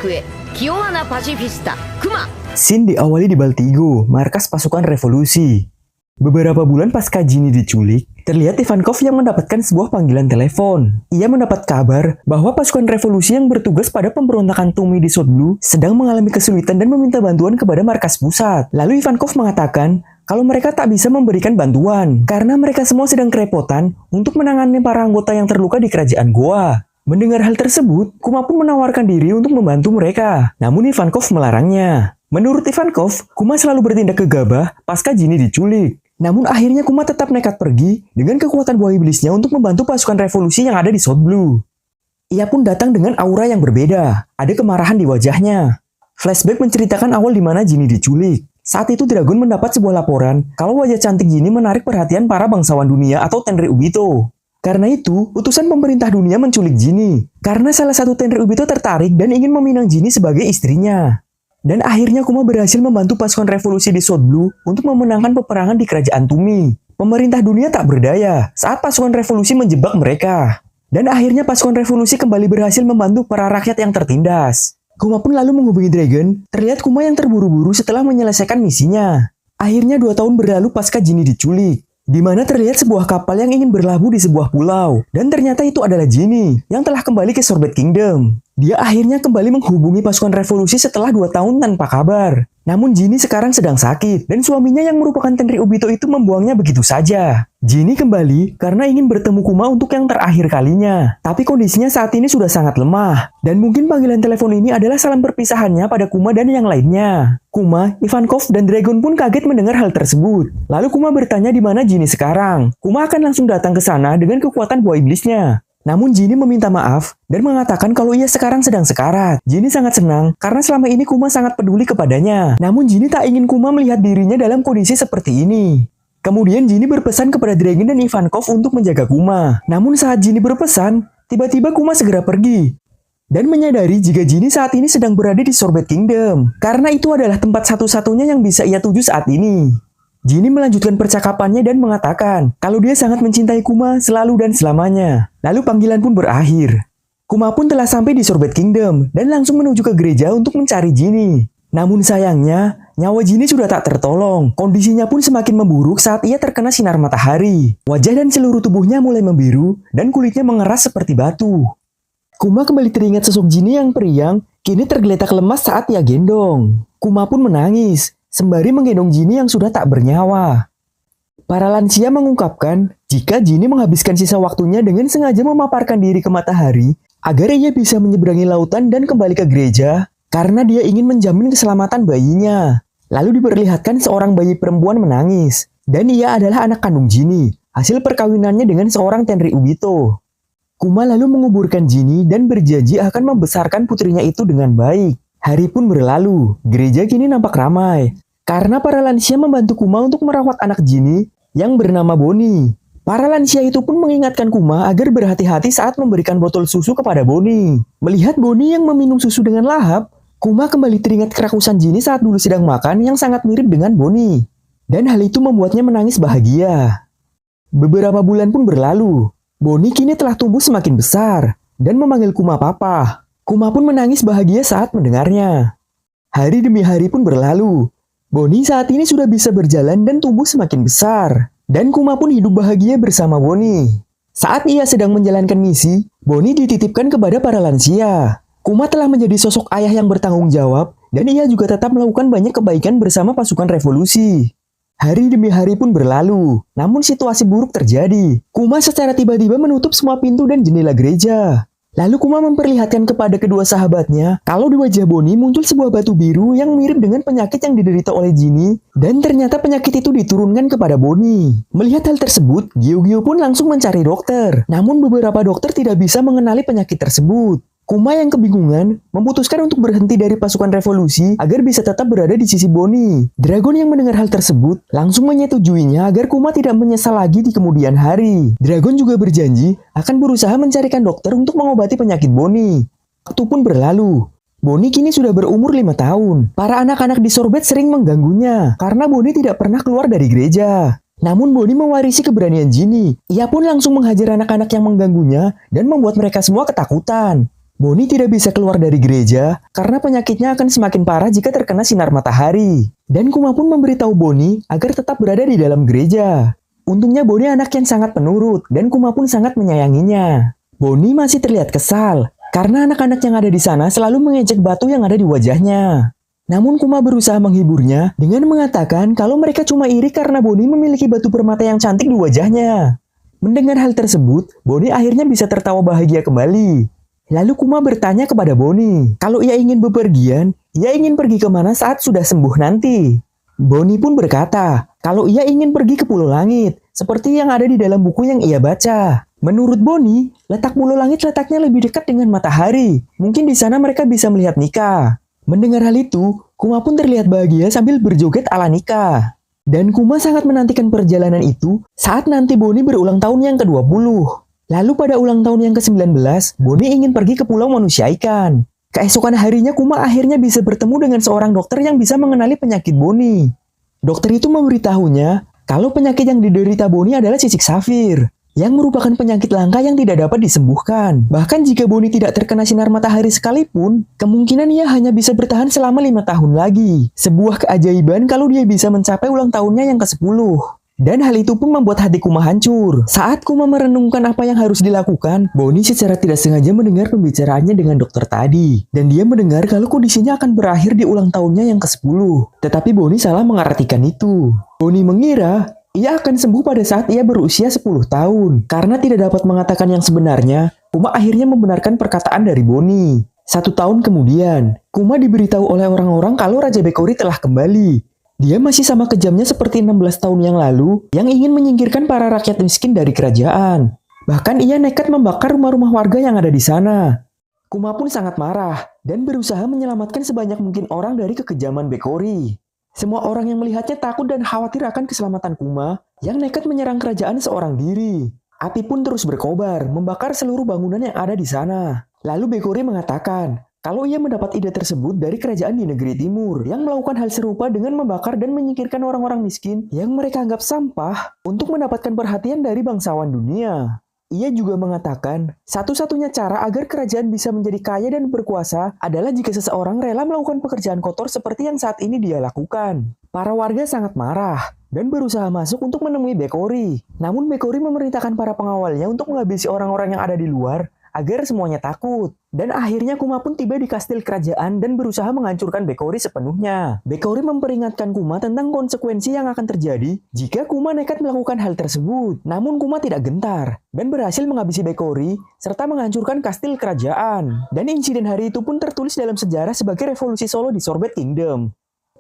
へ気弱なパシフィスタクマ。 Scene diawali di Baltigo, markas pasukan revolusi. Beberapa bulan pasca Ginny diculik, terlihat Ivankov yang mendapatkan sebuah panggilan telepon. Ia mendapat kabar bahwa pasukan revolusi yang bertugas pada pemberontakan Tumi di South Blue sedang mengalami kesulitan dan meminta bantuan kepada markas pusat. Lalu Ivankov mengatakan kalau mereka tak bisa memberikan bantuan karena mereka semua sedang kerepotan untuk menangani para anggota yang terluka di kerajaan Goa. Mendengar hal tersebut, Kuma pun menawarkan diri untuk membantu mereka. Namun Ivankov melarangnya. Menurut Ivankov, Kuma selalu bertindak gegabah pasca Ginny diculik. Namun akhirnya Kuma tetap nekat pergi dengan kekuatan buah iblisnya untuk membantu pasukan revolusi yang ada di South Blue. Ia pun datang dengan aura yang berbeda. Ada kemarahan di wajahnya. Flashback menceritakan awal di mana Ginny diculik. Saat itu Dragon mendapat sebuah laporan kalau wajah cantik Ginny menarik perhatian para bangsawan dunia atau Tenryubito. Karena itu, utusan pemerintah dunia menculik Ginny. Karena salah satu Tenryubito tertarik dan ingin meminang Ginny sebagai istrinya. Dan akhirnya Kuma berhasil membantu pasukan revolusi di South Blue untuk memenangkan peperangan di kerajaan Tumi. Pemerintah dunia tak berdaya saat pasukan revolusi menjebak mereka. Dan akhirnya pasukan revolusi kembali berhasil membantu para rakyat yang tertindas. Kuma pun lalu menghubungi Dragon. Terlihat Kuma yang terburu-buru setelah menyelesaikan misinya. Akhirnya 2 tahun berlalu pasca Ginny diculik. Di mana terlihat sebuah kapal yang ingin berlabuh di sebuah pulau. Dan ternyata itu adalah Ginny yang telah kembali ke Sorbet Kingdom. Dia akhirnya kembali menghubungi pasukan revolusi setelah 2 tahun tanpa kabar. Namun Ginny sekarang sedang sakit dan suaminya yang merupakan Tenryubito itu membuangnya begitu saja. Ginny kembali karena ingin bertemu Kuma untuk yang terakhir kalinya. Tapi kondisinya saat ini sudah sangat lemah. Dan mungkin panggilan telepon ini adalah salam perpisahannya pada Kuma dan yang lainnya. Kuma, Ivankov, dan Dragon pun kaget mendengar hal tersebut. Lalu Kuma bertanya di mana Ginny sekarang. Kuma akan langsung datang ke sana dengan kekuatan buah iblisnya. Namun Ginny meminta maaf dan mengatakan kalau ia sekarang sedang sekarat. Ginny sangat senang karena selama ini Kuma sangat peduli kepadanya. Namun Ginny tak ingin Kuma melihat dirinya dalam kondisi seperti ini. Kemudian Ginny berpesan kepada Dragon dan Ivankov untuk menjaga Kuma. Namun saat Ginny berpesan, tiba-tiba Kuma segera pergi. Dan menyadari jika Ginny saat ini sedang berada di Sorbet Kingdom. Karena itu adalah tempat satu-satunya yang bisa ia tuju saat ini. Ginny melanjutkan percakapannya dan mengatakan kalau dia sangat mencintai Kuma selalu dan selamanya. Lalu panggilan pun berakhir. Kuma pun telah sampai di Sorbet Kingdom dan langsung menuju ke gereja untuk mencari Ginny. Namun sayangnya, nyawa Ginny sudah tak tertolong. Kondisinya pun semakin memburuk saat ia terkena sinar matahari. Wajah dan seluruh tubuhnya mulai membiru dan kulitnya mengeras seperti batu. Kuma kembali teringat sosok Ginny yang periang, kini tergeletak lemas saat ia gendong. Kuma pun menangis sembari menggendong Ginny yang sudah tak bernyawa. Para lansia mengungkapkan jika Ginny menghabiskan sisa waktunya dengan sengaja memaparkan diri ke matahari agar ia bisa menyeberangi lautan dan kembali ke gereja karena dia ingin menjamin keselamatan bayinya. Lalu diperlihatkan seorang bayi perempuan menangis dan ia adalah anak kandung Ginny, hasil perkawinannya dengan seorang Tenryubito. Kuma lalu menguburkan Ginny dan berjanji akan membesarkan putrinya itu dengan baik. Hari pun berlalu, gereja kini nampak ramai. Karena para lansia membantu Kuma untuk merawat anak Ginny yang bernama Bonnie. Para lansia itu pun mengingatkan Kuma agar berhati-hati saat memberikan botol susu kepada Bonnie. Melihat Bonnie yang meminum susu dengan lahap, Kuma kembali teringat kerakusan Ginny saat dulu sedang makan yang sangat mirip dengan Bonnie. Dan hal itu membuatnya menangis bahagia. Beberapa bulan pun berlalu. Bonnie kini telah tumbuh semakin besar dan memanggil Kuma papa. Kuma pun menangis bahagia saat mendengarnya. Hari demi hari pun berlalu. Bonnie saat ini sudah bisa berjalan dan tumbuh semakin besar. Dan Kuma pun hidup bahagia bersama Bonnie. Saat ia sedang menjalankan misi, Bonnie dititipkan kepada para lansia. Kuma telah menjadi sosok ayah yang bertanggung jawab, dan ia juga tetap melakukan banyak kebaikan bersama pasukan revolusi. Hari demi hari pun berlalu, namun situasi buruk terjadi. Kuma secara tiba-tiba menutup semua pintu dan jendela gereja. Lalu Kuma memperlihatkan kepada kedua sahabatnya kalau di wajah Bonnie muncul sebuah batu biru yang mirip dengan penyakit yang diderita oleh Ginny, dan ternyata penyakit itu diturunkan kepada Bonnie. Melihat hal tersebut, Gyugyu pun langsung mencari dokter. Namun beberapa dokter tidak bisa mengenali penyakit tersebut. Kuma yang kebingungan memutuskan untuk berhenti dari pasukan revolusi agar bisa tetap berada di sisi Bonnie. Dragon yang mendengar hal tersebut langsung menyetujuinya agar Kuma tidak menyesal lagi di kemudian hari. Dragon juga berjanji akan berusaha mencarikan dokter untuk mengobati penyakit Bonnie. Waktu pun berlalu. Bonnie kini sudah berumur 5 tahun. Para anak-anak di Sorbet sering mengganggunya karena Bonnie tidak pernah keluar dari gereja. Namun Bonnie mewarisi keberanian Ginny. Ia pun langsung menghajar anak-anak yang mengganggunya dan membuat mereka semua ketakutan. Bonnie tidak bisa keluar dari gereja karena penyakitnya akan semakin parah jika terkena sinar matahari. Dan Kuma pun memberitahu Bonnie agar tetap berada di dalam gereja. Untungnya Bonnie anak yang sangat penurut dan Kuma pun sangat menyayanginya. Bonnie masih terlihat kesal karena anak-anak yang ada di sana selalu mengejek batu yang ada di wajahnya. Namun Kuma berusaha menghiburnya dengan mengatakan kalau mereka cuma iri karena Bonnie memiliki batu permata yang cantik di wajahnya. Mendengar hal tersebut, Bonnie akhirnya bisa tertawa bahagia kembali. Lalu Kuma bertanya kepada Bonnie, kalau ia ingin bepergian, ia ingin pergi kemana saat sudah sembuh nanti. Bonnie pun berkata, kalau ia ingin pergi ke Pulau Langit, seperti yang ada di dalam buku yang ia baca. Menurut Bonnie, letak Pulau Langit letaknya lebih dekat dengan matahari. Mungkin di sana mereka bisa melihat Nika. Mendengar hal itu, Kuma pun terlihat bahagia sambil berjoget ala Nika. Dan Kuma sangat menantikan perjalanan itu saat nanti Bonnie berulang tahun yang ke-20. Lalu pada ulang tahun yang ke-19, Bonnie ingin pergi ke Pulau Manusia Ikan. Keesokan harinya Kuma akhirnya bisa bertemu dengan seorang dokter yang bisa mengenali penyakit Bonnie. Dokter itu memberitahunya kalau penyakit yang diderita Bonnie adalah sisik safir, yang merupakan penyakit langka yang tidak dapat disembuhkan. Bahkan jika Bonnie tidak terkena sinar matahari sekalipun, kemungkinan ia hanya bisa bertahan selama 5 tahun lagi. Sebuah keajaiban kalau dia bisa mencapai ulang tahunnya yang ke-10. Dan hal itu pun membuat hati Kuma hancur. Saat Kuma merenungkan apa yang harus dilakukan, Bonnie secara tidak sengaja mendengar pembicaraannya dengan dokter tadi. Dan dia mendengar kalau kondisinya akan berakhir di ulang tahunnya yang ke-10. Tetapi Bonnie salah mengartikan itu. Bonnie mengira ia akan sembuh pada saat ia berusia 10 tahun. Karena tidak dapat mengatakan yang sebenarnya, Kuma akhirnya membenarkan perkataan dari Bonnie. 1 tahun kemudian, Kuma diberitahu oleh orang-orang kalau Raja Bekori telah kembali. Dia masih sama kejamnya seperti 16 tahun yang lalu yang ingin menyingkirkan para rakyat miskin dari kerajaan. Bahkan ia nekat membakar rumah-rumah warga yang ada di sana. Kuma pun sangat marah dan berusaha menyelamatkan sebanyak mungkin orang dari kekejaman Bekori. Semua orang yang melihatnya takut dan khawatir akan keselamatan Kuma yang nekat menyerang kerajaan seorang diri. Api pun terus berkobar, membakar seluruh bangunan yang ada di sana. Lalu Bekori mengatakan kalau ia mendapat ide tersebut dari kerajaan di negeri timur yang melakukan hal serupa dengan membakar dan menyingkirkan orang-orang miskin yang mereka anggap sampah untuk mendapatkan perhatian dari bangsawan dunia. Ia juga mengatakan, satu-satunya cara agar kerajaan bisa menjadi kaya dan berkuasa adalah jika seseorang rela melakukan pekerjaan kotor seperti yang saat ini dia lakukan. Para warga sangat marah dan berusaha masuk untuk menemui Bekori. Namun Bekori memerintahkan para pengawalnya untuk menghabisi orang-orang yang ada di luar agar semuanya takut. Dan akhirnya Kuma pun tiba di kastil kerajaan dan berusaha menghancurkan Bekori sepenuhnya. Bekori memperingatkan Kuma tentang konsekuensi yang akan terjadi jika Kuma nekat melakukan hal tersebut. Namun Kuma tidak gentar dan berhasil menghabisi Bekori serta menghancurkan kastil kerajaan. Dan insiden hari itu pun tertulis dalam sejarah sebagai revolusi Solo di Sorbet Kingdom.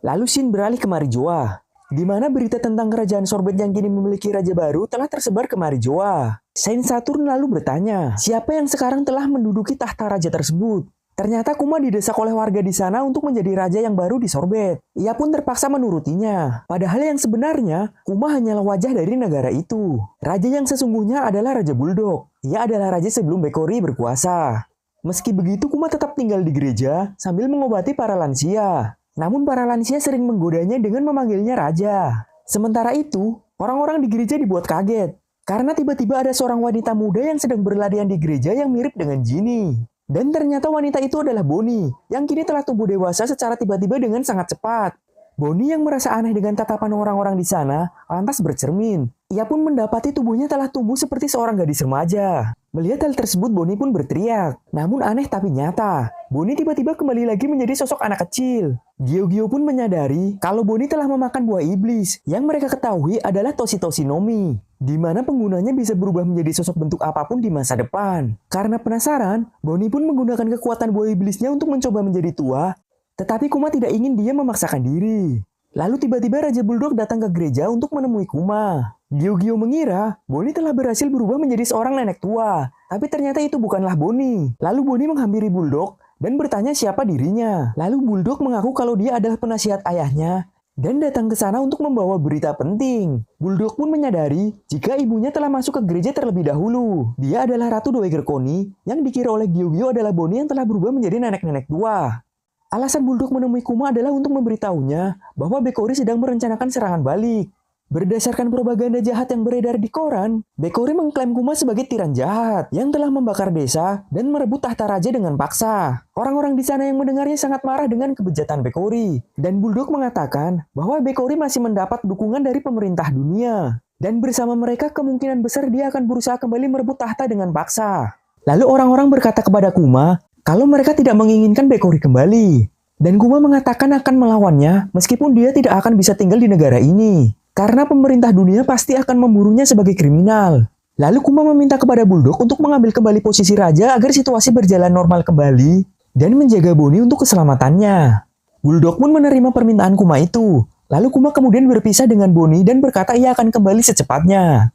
Lalu Shin beralih ke Marijoa, di mana berita tentang kerajaan Sorbet yang kini memiliki raja baru telah tersebar ke Marijoa. Saint Saturn lalu bertanya, siapa yang sekarang telah menduduki tahta raja tersebut? Ternyata Kuma didesak oleh warga di sana untuk menjadi raja yang baru di Sorbet. Ia pun terpaksa menurutinya. Padahal yang sebenarnya, Kuma hanyalah wajah dari negara itu. Raja yang sesungguhnya adalah Raja Bulldog. Ia adalah raja sebelum Bekori berkuasa. Meski begitu, Kuma tetap tinggal di gereja sambil mengobati para lansia. Namun para lansia sering menggodanya dengan memanggilnya raja. Sementara itu, orang-orang di gereja dibuat kaget. Karena tiba-tiba ada seorang wanita muda yang sedang berlarian di gereja yang mirip dengan Ginny. Dan ternyata wanita itu adalah Bonnie, yang kini telah tumbuh dewasa secara tiba-tiba dengan sangat cepat. Bonnie yang merasa aneh dengan tatapan orang-orang di sana, lantas bercermin. Ia pun mendapati tubuhnya telah tumbuh seperti seorang gadis remaja. Melihat hal tersebut, Bonnie pun berteriak. Namun aneh tapi nyata, Bonnie tiba-tiba kembali lagi menjadi sosok anak kecil. Gyo-Gyo pun menyadari kalau Bonnie telah memakan buah iblis, yang mereka ketahui adalah Toshi-Toshi no Mi, di mana penggunanya bisa berubah menjadi sosok bentuk apapun di masa depan. Karena penasaran, Bonnie pun menggunakan kekuatan buah iblisnya untuk mencoba menjadi tua, tetapi Kuma tidak ingin dia memaksakan diri. Lalu tiba-tiba Raja Bulldog datang ke gereja untuk menemui Kuma. Gyo-Gyo mengira Bonnie telah berhasil berubah menjadi seorang nenek tua, tapi ternyata itu bukanlah Bonnie. Lalu Bonnie menghampiri Bulldog dan bertanya siapa dirinya. Lalu Bulldog mengaku kalau dia adalah penasihat ayahnya dan datang ke sana untuk membawa berita penting. Bulldog pun menyadari jika ibunya telah masuk ke gereja terlebih dahulu. Dia adalah Ratu Dowager Connie yang dikira oleh Gyo-Gyo adalah Bonnie yang telah berubah menjadi nenek-nenek tua. Alasan Bulldog menemui Kuma adalah untuk memberitahunya bahwa Bekori sedang merencanakan serangan balik. Berdasarkan propaganda jahat yang beredar di koran, Bekori mengklaim Kuma sebagai tiran jahat yang telah membakar desa dan merebut tahta raja dengan paksa. Orang-orang di sana yang mendengarnya sangat marah dengan kebejatan Bekori. Dan Bulldog mengatakan bahwa Bekori masih mendapat dukungan dari pemerintah dunia. Dan bersama mereka kemungkinan besar dia akan berusaha kembali merebut tahta dengan paksa. Lalu orang-orang berkata kepada Kuma kalau mereka tidak menginginkan Bekori kembali. Dan Kuma mengatakan akan melawannya meskipun dia tidak akan bisa tinggal di negara ini. Karena pemerintah dunia pasti akan memburunya sebagai kriminal. Lalu Kuma meminta kepada Bulldog untuk mengambil kembali posisi raja agar situasi berjalan normal kembali dan menjaga Bonnie untuk keselamatannya. Bulldog pun menerima permintaan Kuma itu. Lalu Kuma kemudian berpisah dengan Bonnie dan berkata ia akan kembali secepatnya.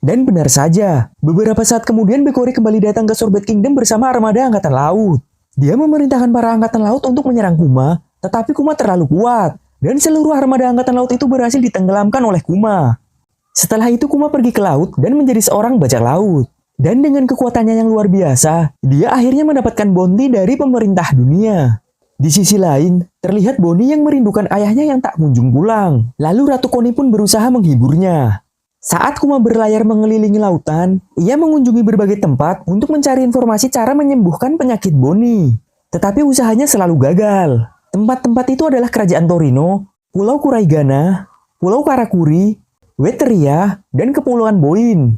Dan benar saja, beberapa saat kemudian Bekori kembali datang ke Sorbet Kingdom bersama armada angkatan laut. Dia memerintahkan para angkatan laut untuk menyerang Kuma, tetapi Kuma terlalu kuat. Dan seluruh armada angkatan laut itu berhasil ditenggelamkan oleh Kuma. Setelah itu Kuma pergi ke laut dan menjadi seorang bajak laut. Dan dengan kekuatannya yang luar biasa, dia akhirnya mendapatkan bounty dari pemerintah dunia. Di sisi lain, terlihat Bonnie yang merindukan ayahnya yang tak kunjung pulang. Lalu Ratu Connie pun berusaha menghiburnya. Saat Kuma berlayar mengelilingi lautan, ia mengunjungi berbagai tempat untuk mencari informasi cara menyembuhkan penyakit Bonnie. Tetapi usahanya selalu gagal. Tempat-tempat itu adalah Kerajaan Torino, Pulau Kuraigana, Pulau Karakuri, Wetteria, dan Kepulauan Boin.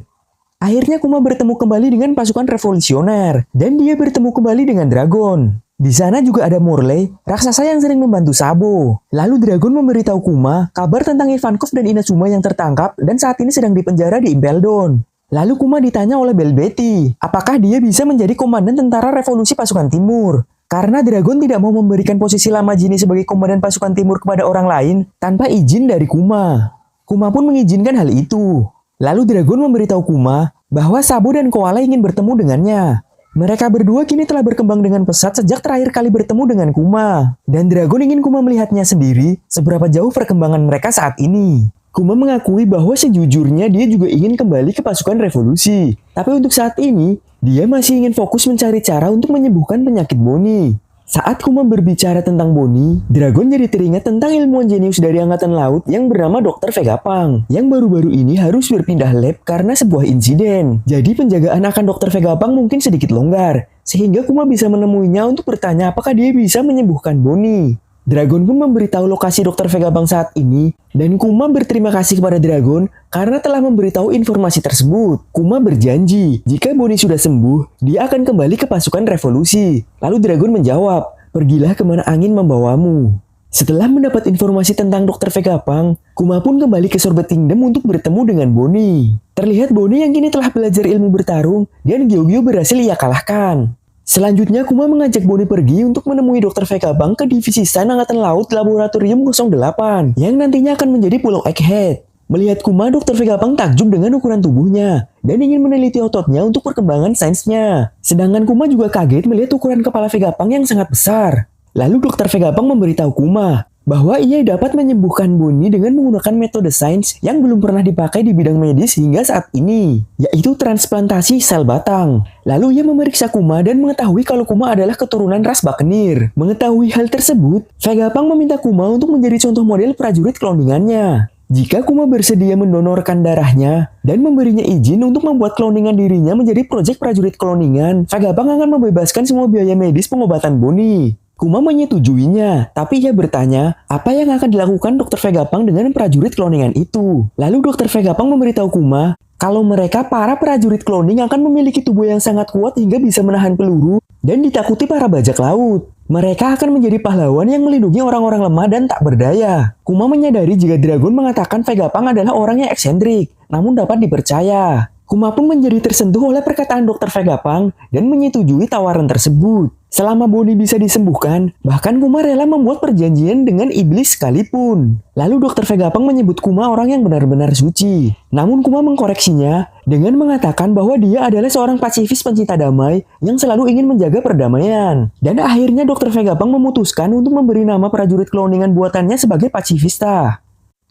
Akhirnya Kuma bertemu kembali dengan pasukan revolusioner, dan dia bertemu kembali dengan Dragon. Di sana juga ada Morley, raksasa yang sering membantu Sabo. Lalu Dragon memberitahu Kuma kabar tentang Ivankov dan Inazuma yang tertangkap dan saat ini sedang dipenjara di Impeldon. Lalu Kuma ditanya oleh Belbeti, apakah dia bisa menjadi komandan tentara revolusi pasukan timur? Karena Dragon tidak mau memberikan posisi Lamajini sebagai komandan pasukan timur kepada orang lain tanpa izin dari Kuma. Kuma pun mengizinkan hal itu. Lalu Dragon memberitahu Kuma bahwa Sabo dan Koala ingin bertemu dengannya. Mereka berdua kini telah berkembang dengan pesat sejak terakhir kali bertemu dengan Kuma. Dan Dragon ingin Kuma melihatnya sendiri seberapa jauh perkembangan mereka saat ini. Kuma mengakui bahwa sejujurnya dia juga ingin kembali ke pasukan revolusi. Tapi untuk saat ini, dia masih ingin fokus mencari cara untuk menyembuhkan penyakit Bonnie. Saat Kuma berbicara tentang Bonnie, Dragon jadi teringat tentang ilmuwan jenius dari Angkatan Laut yang bernama Dr. Vegapunk, yang baru-baru ini harus berpindah lab karena sebuah insiden. Jadi penjagaan akan Dr. Vegapunk mungkin sedikit longgar, sehingga Kuma bisa menemuinya untuk bertanya apakah dia bisa menyembuhkan Bonnie. Dragon pun memberitahu lokasi Dr. Vegapunk saat ini, dan Kuma berterima kasih kepada Dragon karena telah memberitahu informasi tersebut. Kuma berjanji, jika Bonnie sudah sembuh, dia akan kembali ke pasukan revolusi. Lalu Dragon menjawab, pergilah kemana angin membawamu. Setelah mendapat informasi tentang Dr. Vegapunk, Kuma pun kembali ke Sorbet Kingdom untuk bertemu dengan Bonnie. Terlihat Bonnie yang kini telah belajar ilmu bertarung, dan Gyogyo berhasil ia kalahkan. Selanjutnya, Kuma mengajak Bonnie pergi untuk menemui Dr. Vegapunk ke Divisi Sun Angkatan Laut Laboratorium 08, yang nantinya akan menjadi Pulau Egghead. Melihat Kuma, Dr. Vegapunk takjub dengan ukuran tubuhnya, dan ingin meneliti ototnya untuk perkembangan sainsnya. Sedangkan Kuma juga kaget melihat ukuran kepala Vegapunk yang sangat besar. Lalu Dr. Vegapunk memberitahu Kuma bahwa ia dapat menyembuhkan Bonnie dengan menggunakan metode sains yang belum pernah dipakai di bidang medis hingga saat ini, yaitu transplantasi sel batang. Lalu ia memeriksa Kuma dan mengetahui kalau Kuma adalah keturunan ras Bakenir. Mengetahui hal tersebut, Vegapunk meminta Kuma untuk menjadi contoh model prajurit kloningannya. Jika Kuma bersedia mendonorkan darahnya dan memberinya izin untuk membuat kloningan dirinya menjadi proyek prajurit kloningan, Vegapunk akan membebaskan semua biaya medis pengobatan Bonnie. Kuma menyetujuinya, tapi ia bertanya apa yang akan dilakukan Dr. Vegapunk dengan prajurit kloningan itu. Lalu Dr. Vegapunk memberitahu Kuma kalau mereka para prajurit kloning akan memiliki tubuh yang sangat kuat hingga bisa menahan peluru dan ditakuti para bajak laut. Mereka akan menjadi pahlawan yang melindungi orang-orang lemah dan tak berdaya. Kuma menyadari jika Dragon mengatakan Vegapunk adalah orang yang eksentrik, namun dapat dipercaya. Kuma pun menjadi tersentuh oleh perkataan Dr. Vegapunk dan menyetujui tawaran tersebut. Selama Bonnie bisa disembuhkan, bahkan Kuma rela membuat perjanjian dengan iblis sekalipun. Lalu Dr. Vegapunk menyebut Kuma orang yang benar-benar suci. Namun Kuma mengkoreksinya dengan mengatakan bahwa dia adalah seorang pasifis pencinta damai yang selalu ingin menjaga perdamaian. Dan akhirnya Dr. Vegapunk memutuskan untuk memberi nama prajurit kloningan buatannya sebagai Pacifista.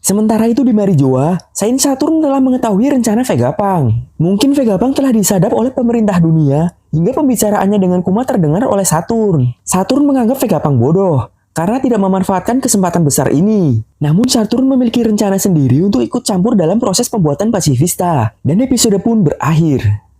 Sementara itu di Marijoa, Saint Saturn telah mengetahui rencana Vegapunk. Mungkin Vegapunk telah disadap oleh pemerintah dunia hingga pembicaraannya dengan Kuma terdengar oleh Saturn. Saturn menganggap Vegapunk bodoh. karena tidak memanfaatkan kesempatan besar ini. Namun Saturn memiliki rencana sendiri untuk ikut campur dalam proses pembuatan Pacifista, dan episode pun berakhir.